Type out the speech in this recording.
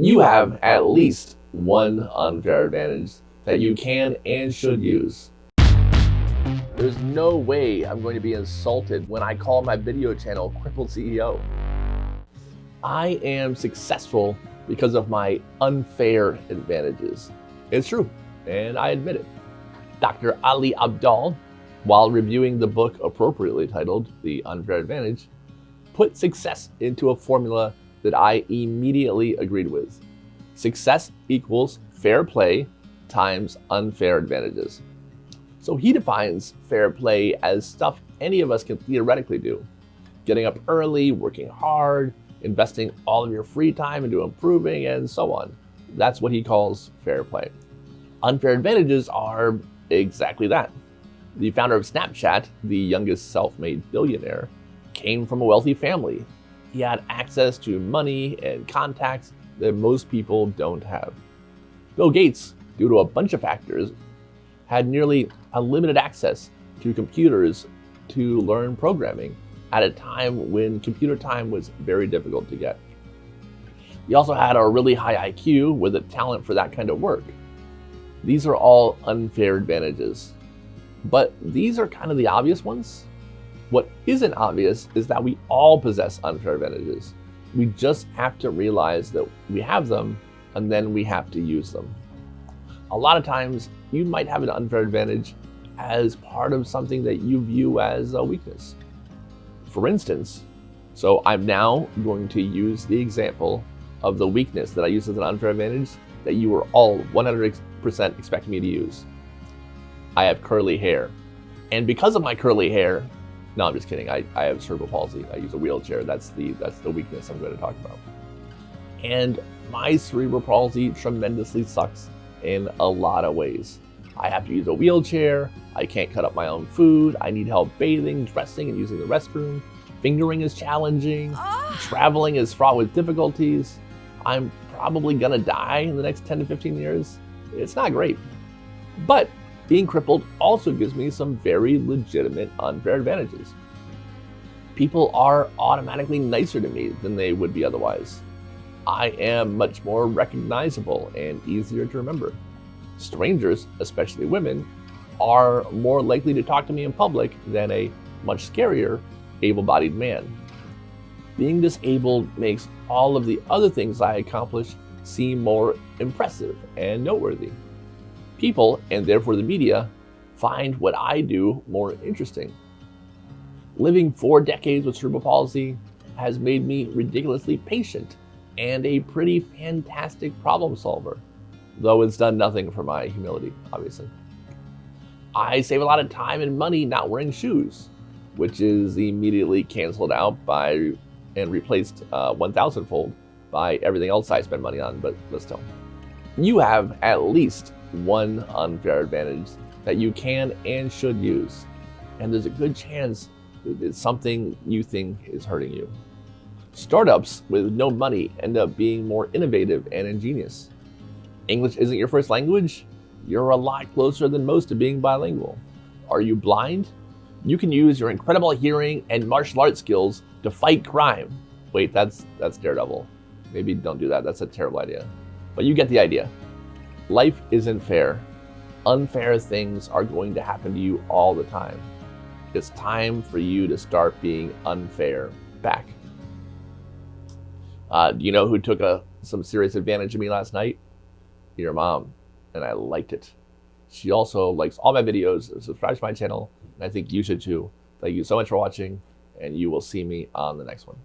You have at least one unfair advantage that you can and should use. There's no way I'm going to be insulted when I call my video channel Crippled CEO. I am successful because of my unfair advantages. It's true, and I admit it. Dr. Ali Abdaal, while reviewing the book appropriately titled The Unfair Advantage, put success into a formula that I immediately agreed with. Success equals fair play times unfair advantages. So he defines fair play as stuff any of us can theoretically do. Getting up early, working hard, investing all of your free time into improving, and so on. That's what he calls fair play. Unfair advantages are exactly that. The founder of Snapchat, the youngest self-made billionaire, came from a wealthy family. He had access to money and contacts that most people don't have. Bill Gates, due to a bunch of factors, had nearly unlimited access to computers to learn programming at a time when computer time was very difficult to get. He also had a really high IQ with a talent for that kind of work. These are all unfair advantages. But these are kind of the obvious ones. What isn't obvious is that we all possess unfair advantages. We just have to realize that we have them, and then we have to use them. A lot of times, you might have an unfair advantage as part of something that you view as a weakness. For instance, so I'm now going to use the example of the weakness that I use as an unfair advantage that you were all 100% expecting me to use. I have curly hair. And because of my curly hair, no, I'm just kidding. I have cerebral palsy. I use a wheelchair. That's the weakness I'm going to talk about. And my cerebral palsy tremendously sucks in a lot of ways. I have to use a wheelchair. I can't cut up my own food. I need help bathing, dressing, and using the restroom. Fingering is challenging. Traveling is fraught with difficulties. I'm probably going to die in the next 10 to 15 years. It's not great. But being crippled also gives me some very legitimate unfair advantages. People are automatically nicer to me than they would be otherwise. I am much more recognizable and easier to remember. Strangers, especially women, are more likely to talk to me in public than a much scarier able-bodied man. Being disabled makes all of the other things I accomplish seem more impressive and noteworthy. People, and therefore the media, find what I do more interesting. Living 4 decades with cerebral palsy has made me ridiculously patient and a pretty fantastic problem solver, though it's done nothing for my humility, obviously. I save a lot of time and money not wearing shoes, which is immediately canceled out by and replaced 1,000-fold by everything else I spend money on, but still. You have at least one unfair advantage that you can and should use, and there's a good chance that it's something you think is hurting you. Startups with no money end up being more innovative and ingenious. English isn't your first language? You're a lot closer than most to being bilingual. Are you blind? You can use your incredible hearing and martial arts skills to fight crime. Wait, that's Daredevil. Maybe don't do that. That's a terrible idea. But you get the idea. Life isn't fair. Unfair things are going to happen to you all the time. It's time for you to start being unfair back. Do you know who took some serious advantage of me last night? Your mom, and I liked it. She also likes all my videos, subscribes to my channel, and I think you should too. Thank you so much for watching, and you will see me on the next one.